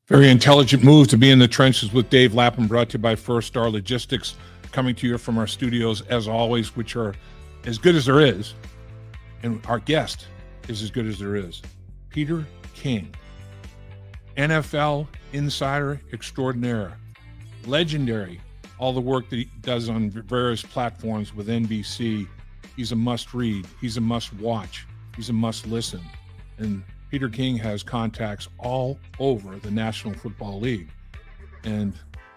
Very intelligent move to be in the trenches with Dave Lapham, brought to you by First Star Logistics, coming to you from our studios, as always, which are as good as there is. And our guest is as good as there is. Peter King, NFL insider extraordinaire, legendary, all the work that he does on various platforms with NBC. He's a must-read. He's a must-watch. He's a must-listen. And Peter King has contacts all over the National Football League. And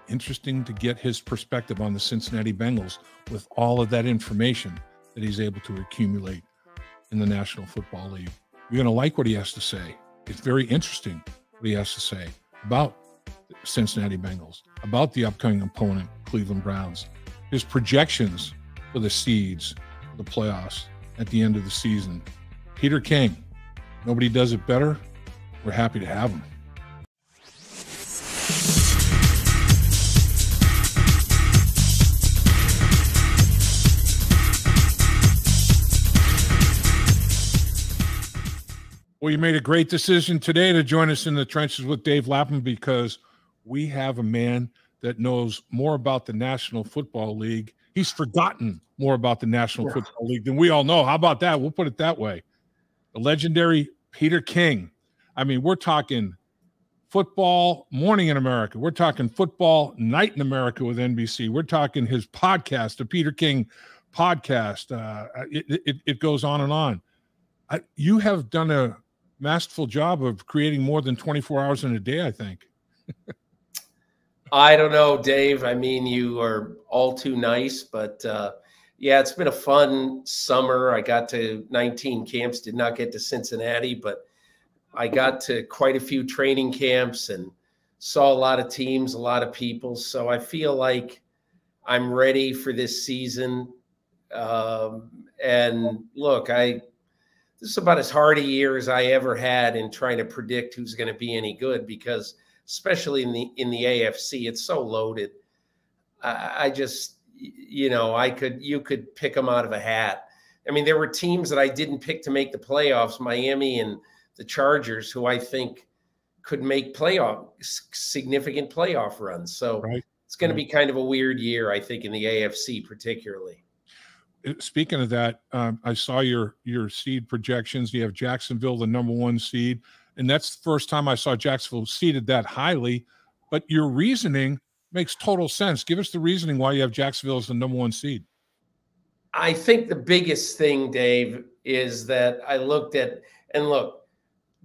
interesting to get his perspective on the Cincinnati Bengals with all of that information that he's able to accumulate in the National Football League. You're going to like what he has to say. It's very interesting what he has to say about the Cincinnati Bengals, about the upcoming opponent, Cleveland Browns, his projections for the seeds, the playoffs at the end of the season. Peter King. Nobody does it better. We're happy to have him. Well, you made a great decision today to join us in the trenches with Dave Lapham, because we have a man that knows more about the National Football League. He's forgotten more about the National Football League than we all know. How about that? We'll put it that way. The legendary Peter King. I mean, we're talking football morning in America. We're talking football night in America with NBC. We're talking his podcast, the Peter King podcast. It goes on and on. You have done a masterful job of creating more than 24 hours in a day, I think. I don't know, Dave. I mean, you are all too nice, but yeah, it's been a fun summer. I got to 19 camps, did not get to Cincinnati, but I got to quite a few training camps and saw a lot of teams, a lot of people. So I feel like I'm ready for this season. And look, this is about as hard a year as I ever had in trying to predict who's going to be any good, because especially in the AFC, it's so loaded. I just, you could pick them out of a hat. I mean, there were teams that I didn't pick to make the playoffs, Miami and the Chargers, who I think could make significant playoff runs. So It's going to be kind of a weird year, I think, in the AFC particularly. Speaking of that, I saw your seed projections. You have Jacksonville, the #1 seed, and that's the first time I saw Jacksonville seeded that highly. But your reasoning makes total sense. Give us the reasoning why you have Jacksonville as the #1 seed. I think the biggest thing, Dave, is that I looked at, and look,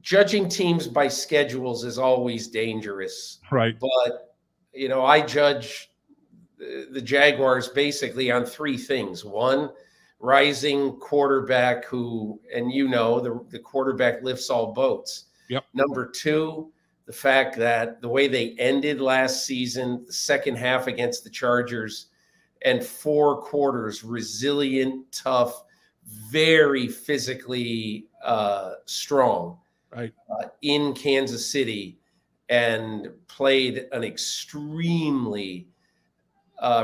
judging teams by schedules is always dangerous. Right. But, I judge the Jaguars basically on three things. One, rising quarterback who, and the quarterback lifts all boats. Yep. Number two, the fact that the way they ended last season, the second half against the Chargers, and 4 quarters, resilient, tough, very physically strong, right, in Kansas City, and played an extremely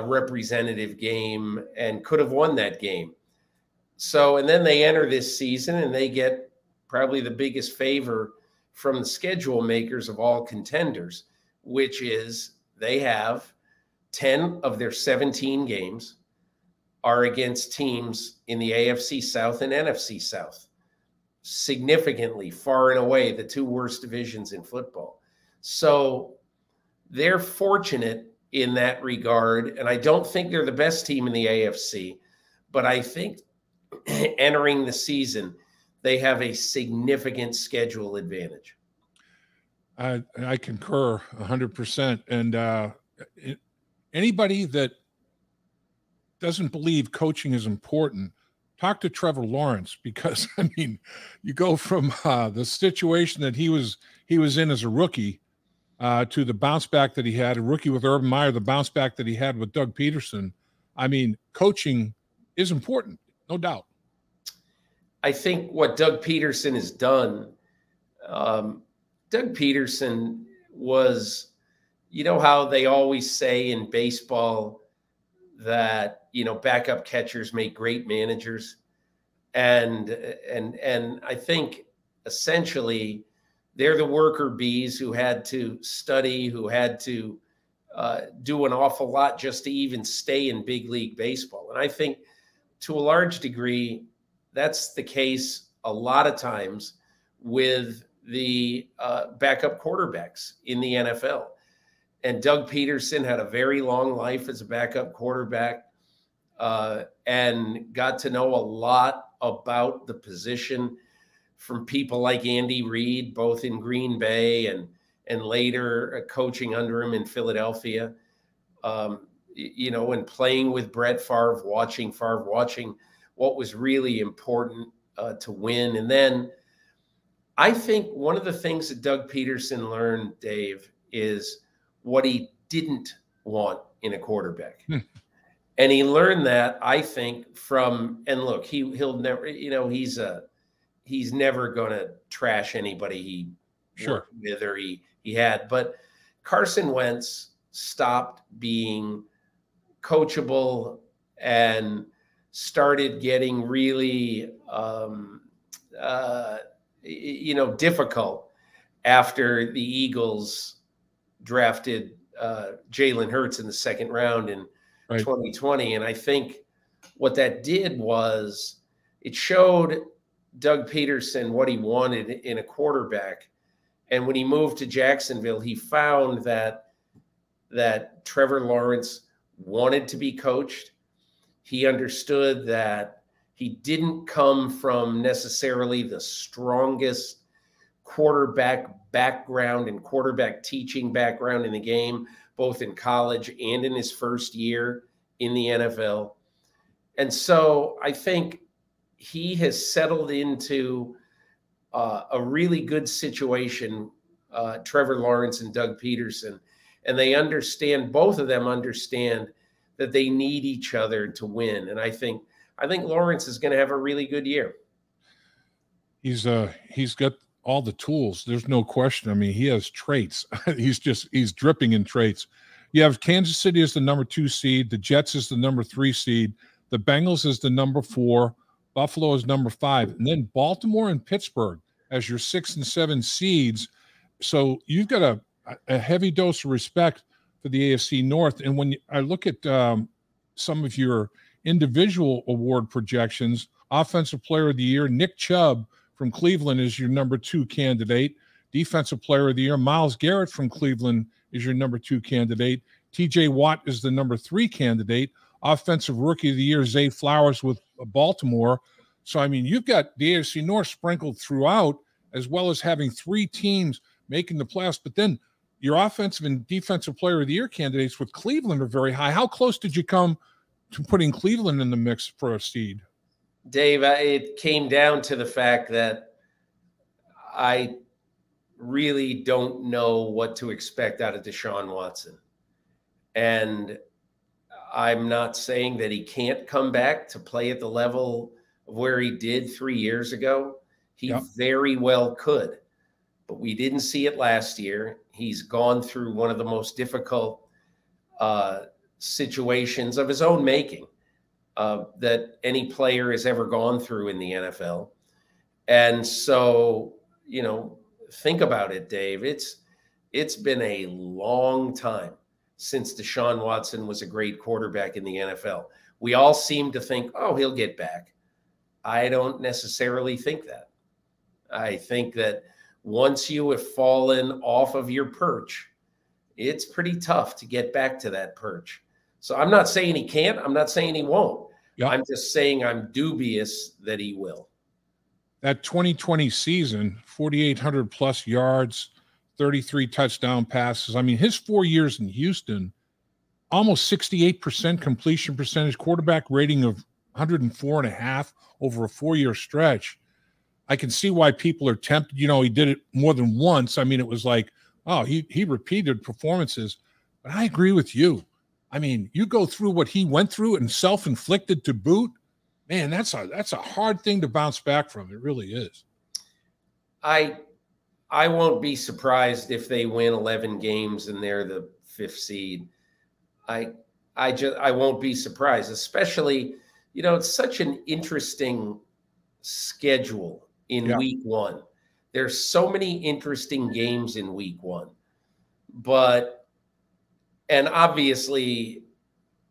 representative game and could have won that game. So, and then they enter this season and they get probably the biggest favor from the schedule makers of all contenders, which is they have 10 of their 17 games are against teams in the AFC South and NFC South. Significantly, far and away, the 2 worst divisions in football. So they're fortunate in that regard. And I don't think they're the best team in the AFC, but I think entering the season, they have a significant schedule advantage. I concur 100%. And anybody that doesn't believe coaching is important, talk to Trevor Lawrence, because, I mean, you go from the situation that he was in as a rookie to the bounce back that he had, a rookie with Urban Meyer, the bounce back that he had with Doug Peterson. I mean, coaching is important, no doubt. I think what Doug Peterson has done, Doug Peterson was, how they always say in baseball that, backup catchers make great managers. And I think essentially they're the worker bees who had to study, who had to do an awful lot just to even stay in big league baseball. And I think to a large degree, that's the case a lot of times with the backup quarterbacks in the NFL. And Doug Peterson had a very long life as a backup quarterback and got to know a lot about the position from people like Andy Reid, both in Green Bay and later coaching under him in Philadelphia, you know, and playing with Brett Favre, watching what was really important to win. And then I think one of the things that Doug Peterson learned, Dave, is what he didn't want in a quarterback. And he learned that, I think, from, and look, he'll never, you know, he's never going to trash anybody he worked with or he had. But Carson Wentz stopped being coachable and started getting really, you know, difficult after the Eagles drafted Jalen Hurts in the second round in 2020. And I think what that did was it showed Doug Peterson what he wanted in a quarterback. And when he moved to Jacksonville, he found that Trevor Lawrence wanted to be coached. He understood that he didn't come from necessarily the strongest quarterback background and quarterback teaching background in the game, both in college and in his first year in the NFL. And so I think he has settled into a really good situation, Trevor Lawrence and Doug Peterson, and they understand, both of them understand that they need each other to win. And I think Lawrence is going to have a really good year. He's got all the tools. There's no question. I mean, he has traits. he's dripping in traits. You have Kansas City as the number 2 seed. The Jets is the number 3 seed. The Bengals is the number 4. Buffalo is number 5. And then Baltimore and Pittsburgh as your 6 and 7 seeds. So you've got a heavy dose of respect for the AFC North. And when I look at some of your individual award projections, Offensive Player of the Year, Nick Chubb from Cleveland is your number 2 candidate. Defensive Player of the Year, Myles Garrett from Cleveland is your number 2 candidate. TJ Watt is the number 3 candidate. Offensive Rookie of the Year, Zay Flowers with Baltimore. So, I mean, you've got the AFC North sprinkled throughout, as well as having 3 teams making the playoffs. But then your offensive and defensive player of the year candidates with Cleveland are very high. How close did you come to putting Cleveland in the mix for a seed? Dave, it came down to the fact that I really don't know what to expect out of Deshaun Watson. And I'm not saying that he can't come back to play at the level of where he did 3 years ago. He very well could, but we didn't see it last year. He's gone through one of the most difficult situations of his own making that any player has ever gone through in the NFL. And so, you know, think about it, Dave. It's been a long time since Deshaun Watson was a great quarterback in the NFL. We all seem to think, oh, he'll get back. I don't necessarily think that. I think that once you have fallen off of your perch, it's pretty tough to get back to that perch. So I'm not saying he can't. I'm not saying he won't. Yep. I'm just saying I'm dubious that he will. That 2020 season, 4,800 plus yards, 33 touchdown passes. I mean, his 4 years in Houston, almost 68% completion percentage, quarterback rating of 104.5 over a 4-year stretch. I can see why people are tempted. You know, he did it more than once. I mean, it was like, oh, he repeated performances. But I agree with you. I mean, you go through what he went through and self-inflicted to boot. Man, that's a hard thing to bounce back from. It really is. I won't be surprised if they win 11 games and they're the 5th seed. I won't be surprised, especially, you know, it's such an interesting schedule in week 1. There's so many interesting games in week 1. And obviously,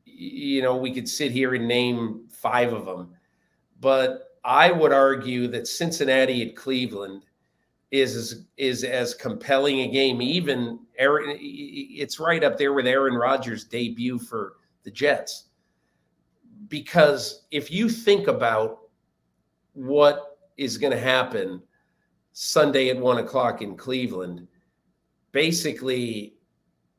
you know, we could sit here and name 5 of them, but I would argue that Cincinnati at Cleveland is as compelling a game. Even it's right up there with Aaron Rodgers' debut for the Jets. Because if you think about what is going to happen Sunday at 1 o'clock in Cleveland, basically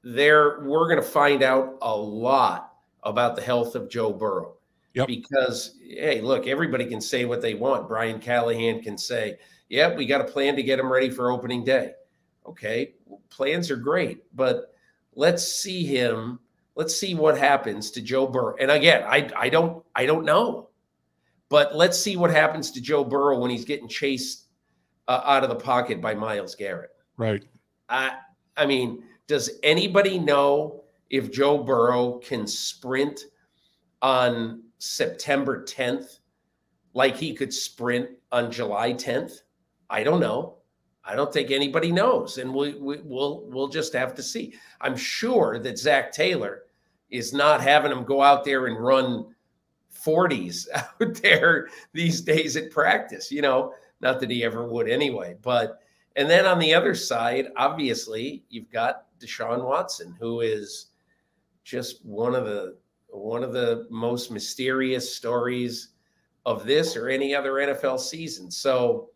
we're going to find out a lot about the health of Joe Burrow. Yep. Because, hey, look, everybody can say what they want. Brian Callahan can say, yep, we got a plan to get him ready for opening day. Okay, plans are great, but let's see what happens to Joe Burrow. And again, I don't know, but let's see what happens to Joe Burrow when he's getting chased out of the pocket by Myles Garrett. Right. I mean, does anybody know if Joe Burrow can sprint on September 10th like he could sprint on July 10th? I don't know. I don't think anybody knows, and we'll just have to see. I'm sure that Zach Taylor is not having him go out there and run 40s out there these days at practice. You know, not that he ever would anyway. And then on the other side, obviously, you've got Deshaun Watson, who is just one of the most mysterious stories of this or any other NFL season. So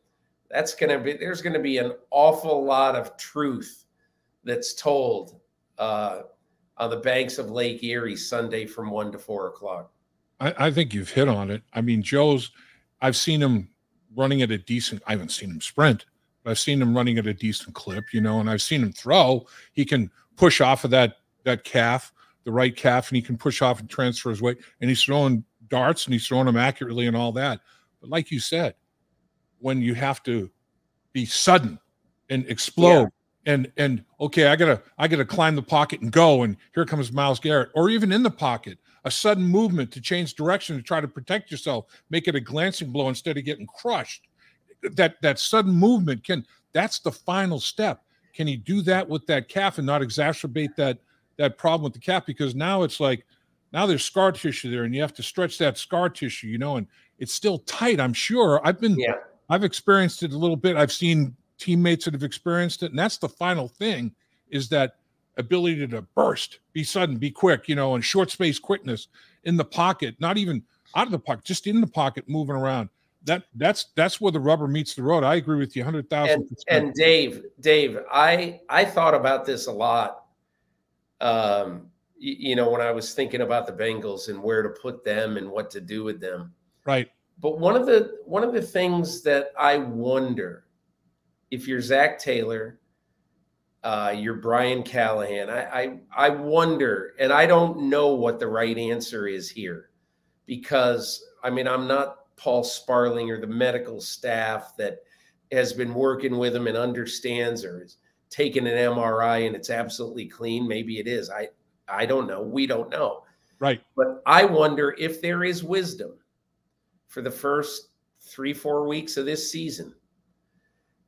there's going to be an awful lot of truth that's told on the banks of Lake Erie Sunday from 1 to 4 o'clock. I think you've hit on it. I mean, I've seen him running at a decent, I haven't seen him sprint, but I've seen him running at a decent clip, you know, and I've seen him throw. He can push off of that calf, the right calf, and he can push off and transfer his weight, and he's throwing darts and he's throwing them accurately and all that. But like you said, when you have to be sudden and explode and okay, I gotta climb the pocket and go, and here comes Myles Garrett, or even in the pocket, a sudden movement to change direction to try to protect yourself, make it a glancing blow instead of getting crushed. That sudden movement that's the final step. Can he do that with that calf and not exacerbate that problem with the calf? Because now it's like, now there's scar tissue there and you have to stretch that scar tissue, you know, and it's still tight. I'm sure I've experienced it a little bit. I've seen teammates that have experienced it. And that's the final thing, is that ability to burst, be sudden, be quick, you know, and short space quickness in the pocket, not even out of the pocket, just in the pocket, moving around. That's where the rubber meets the road. I agree with you 100,000%. And Dave, I thought about this a lot. You know, when I was thinking about the Bengals and where to put them and what to do with them. Right. But one of the things that I wonder, if you're Zach Taylor, you're Brian Callahan, I wonder, and I don't know what the right answer is here, because I mean, I'm not Paul Sparling or the medical staff that has been working with him and understands, or is taking an MRI and it's absolutely clean. Maybe it is. I don't know. We don't know. Right. But I wonder if there is wisdom for the first 3-4 weeks of this season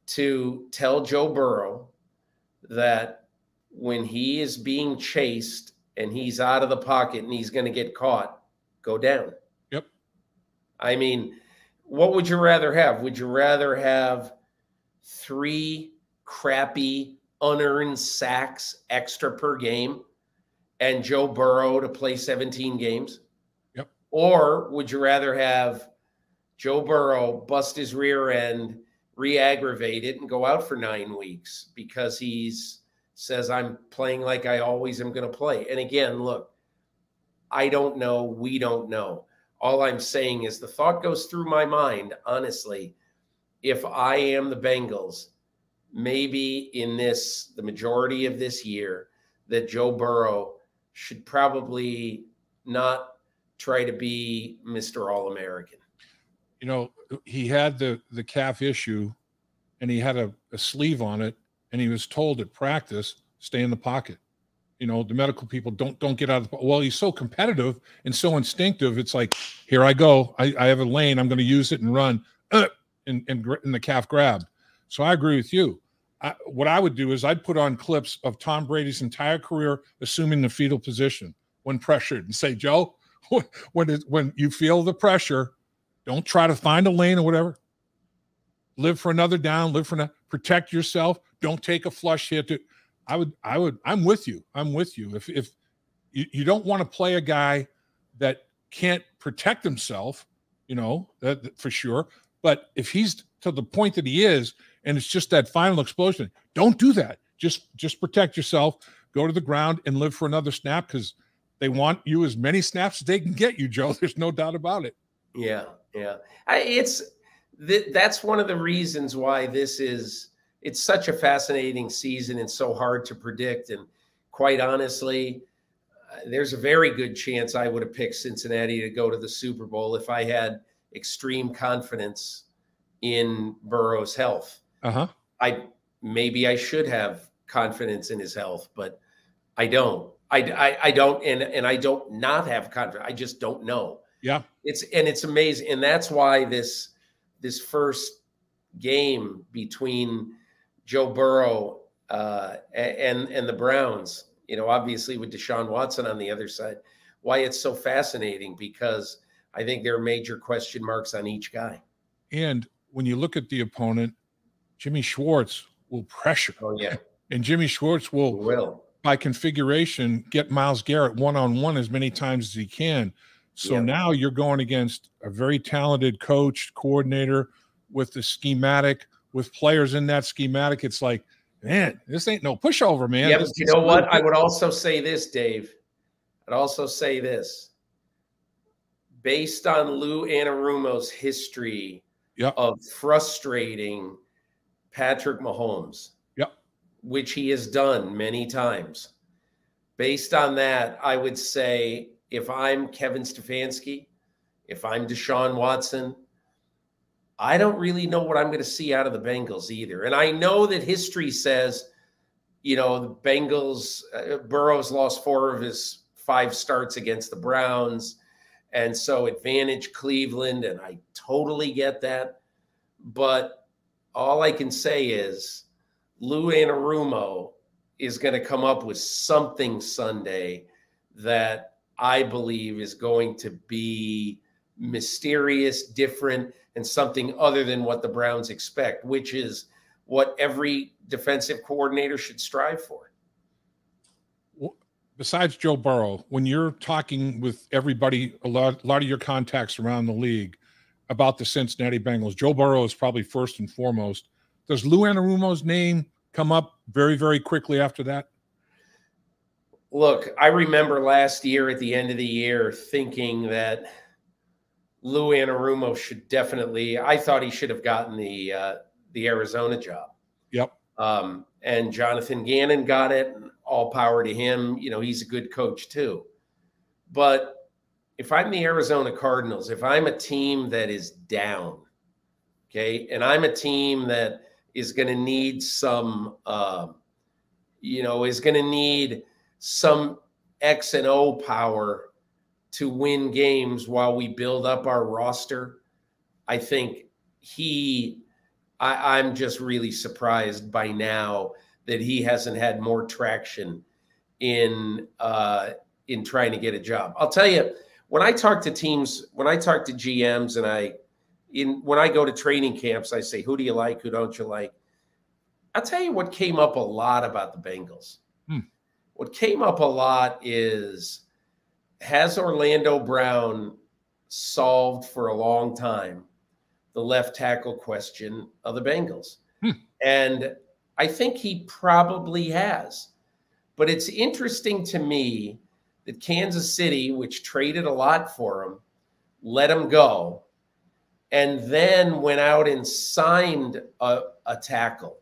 to tell Joe Burrow that when he is being chased and he's out of the pocket and he's going to get caught, go down. Yep. I mean, what would you rather have? Would you rather have 3 crappy, unearned sacks extra per game and Joe Burrow to play 17 games? Yep. Or would you rather have Joe Burrow bust his rear end, re-aggravate it, and go out for 9 weeks because says, I'm playing like I always am going to play? And again, look, I don't know. We don't know. All I'm saying is the thought goes through my mind, honestly, if I am the Bengals, maybe in the majority of this year, that Joe Burrow should probably not try to be Mr. All-American. You know, he had the calf issue and he had a sleeve on it, and he was told at practice, stay in the pocket. You know, the medical people don't get out of the pocket. Well, he's so competitive and so instinctive. It's like, here I go. I have a lane. I'm going to use it and run and the calf grab. So I agree with you. What I would do is I'd put on clips of Tom Brady's entire career assuming the fetal position when pressured and say, Joe, when you feel the pressure, don't try to find a lane or whatever. Live for another down, protect yourself. Don't take a flush hit. I'm with you. I'm with you. If you don't want to play a guy that can't protect himself, that for sure. But if he's to the point that he is, and it's just that final explosion, don't do that. Just protect yourself, go to the ground and live for another snap, because they want you as many snaps as they can get you, Joe. There's no doubt about it. Yeah. That's one of the reasons why it's such a fascinating season and so hard to predict. And quite honestly, there's a very good chance I would have picked Cincinnati to go to the Super Bowl if I had extreme confidence in Burrow's health. Maybe I should have confidence in his health, but I don't. I don't, and I don't not have confidence. I just don't know. Yeah. It's amazing. And that's why this first game between Joe Burrow and the Browns, obviously with Deshaun Watson on the other side, why it's so fascinating, because I think there are major question marks on each guy. And when you look at the opponent, Jimmy Schwartz will pressure. Oh, yeah. And Jimmy Schwartz will by configuration, get Myles Garrett one-on-one as many times as he can. So now you're going against a very talented coach, coordinator with the schematic, with players in that schematic. It's like, man, this ain't no pushover, man. Yeah, but you know what? I would also say this, Dave. I'd also say this. Based on Lou Anarumo's history of frustrating Patrick Mahomes, which he has done many times, based on that, I would say if I'm Kevin Stefanski, if I'm Deshaun Watson, I don't really know what I'm going to see out of the Bengals either. And I know that history says, the Bengals, Burrow's lost 4 of his 5 starts against the Browns. And so advantage Cleveland, and I totally get that. But all I can say is Lou Anarumo is going to come up with something Sunday that I believe is going to be mysterious, different, and something other than what the Browns expect, which is what every defensive coordinator should strive for. Besides Joe Burrow, when you're talking with everybody, a lot of your contacts around the league about the Cincinnati Bengals, Joe Burrow is probably first and foremost. Does Lou Anarumo's name come up very, very quickly after that? Look, I remember last year at the end of the year thinking that Lou Anarumo should definitely, I thought he should have gotten the Arizona job. Yep. And Jonathan Gannon got it. All power to him. He's a good coach too. But if I'm the Arizona Cardinals, if I'm a team that is down, okay, and I'm a team that is going to need some, is going to need some X and O power to win games while we build up our roster, I think I'm just really surprised by now that he hasn't had more traction in trying to get a job. I'll tell you, when I talk to teams, when I talk to GMs, and when I go to training camps, I say, who do you like? Who don't you like? I'll tell you what came up a lot about the Bengals. What came up a lot is, has Orlando Brown solved for a long time the left tackle question of the Bengals? And I think he probably has. But it's interesting to me that Kansas City, which traded a lot for him, let him go, and then went out and signed a tackle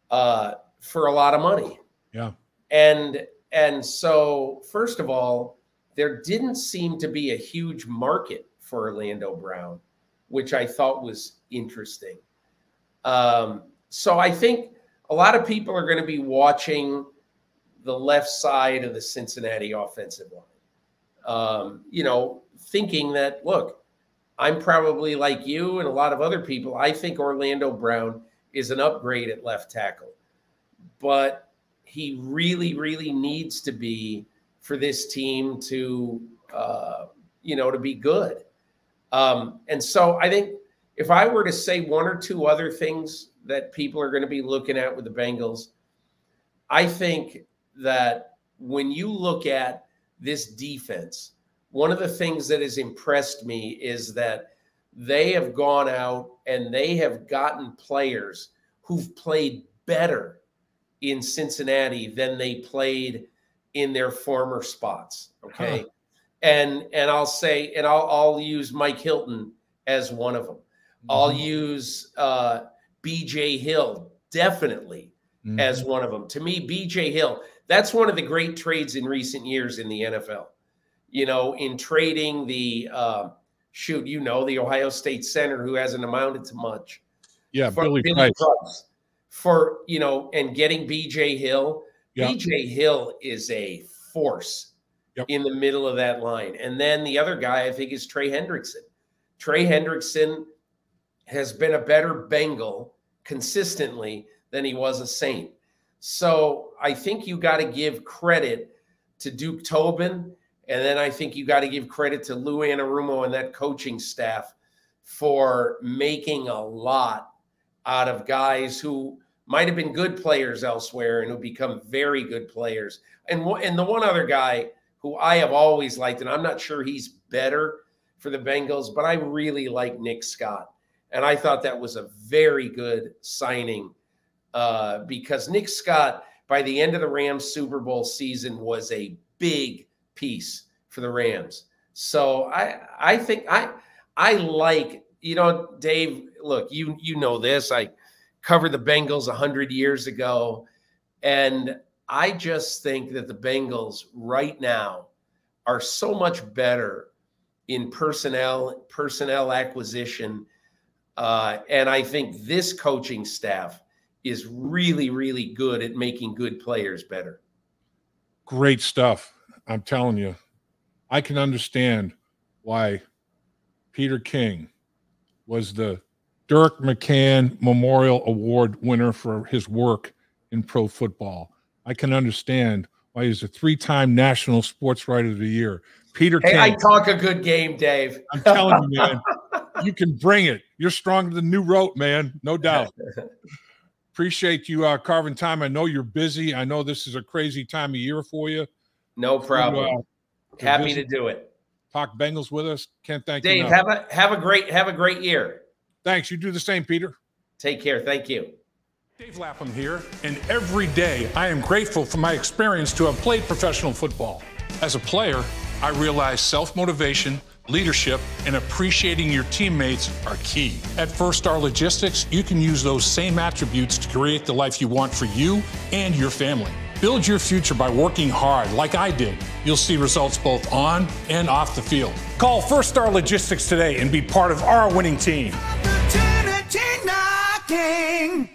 for a lot of money. Yeah. And so, first of all, there didn't seem to be a huge market for Orlando Brown, which I thought was interesting. So I think a lot of people are going to be watching the left side of the Cincinnati offensive line, thinking that, look, I'm probably like you and a lot of other people. I think Orlando Brown is an upgrade at left tackle. But he really, really needs to be for this team to, to be good. And so I think if I were to say one or two other things that people are going to be looking at with the Bengals, I think that when you look at this defense, one of the things that has impressed me is that they have gone out and they have gotten players who've played better in Cincinnati than they played in their former spots. Okay. Huh. And I'll say, and I'll use Mike Hilton as one of them. Mm-hmm. I'll use BJ Hill definitely as one of them. To me, BJ Hill, that's one of the great trades in recent years in the NFL. In trading the the Ohio State center who hasn't amounted to much. Yeah, Billy Price. And getting BJ Hill. Yep. BJ Hill is a force in the middle of that line. And then the other guy, I think, is Trey Hendrickson. Trey Hendrickson has been a better Bengal consistently than he was a Saint. So I think you got to give credit to Duke Tobin. And then I think you got to give credit to Lou Anarumo and that coaching staff for making a lot out of guys who might have been good players elsewhere and who become very good players. And the one other guy who I have always liked, and I'm not sure he's better for the Bengals, but I really like Nick Scott. And I thought that was a very good signing because Nick Scott, by the end of the Rams Super Bowl season, was a big piece for the Rams. So I think I like, Dave, look, you know this. I covered the Bengals 100 years ago, and I just think that the Bengals right now are so much better in personnel acquisition. And I think this coaching staff is really, really good at making good players better. Great stuff. I'm telling you, I can understand why Peter King was the Dirk McCann Memorial Award winner for his work in pro football. I can understand why he's a 3-time National Sports Writer of the Year. Peter King. I talk a good game, Dave. I'm telling you, man, you can bring it. You're stronger than New Rote, man. No doubt. Appreciate you carving time. I know you're busy. I know this is a crazy time of year for you. No problem. Happy to do it. Talk Bengals with us. Can't thank you Dave, have a great year. Thanks. You do the same, Peter. Take care. Thank you. Dave Lapham here, and every day I am grateful for my experience to have played professional football. As a player, I realized self-motivation, leadership, and appreciating your teammates are key. At First Star Logistics, you can use those same attributes to create the life you want for you and your family. Build your future by working hard like I did. You'll see results both on and off the field. Call First Star Logistics today and be part of our winning team. Opportunity knocking.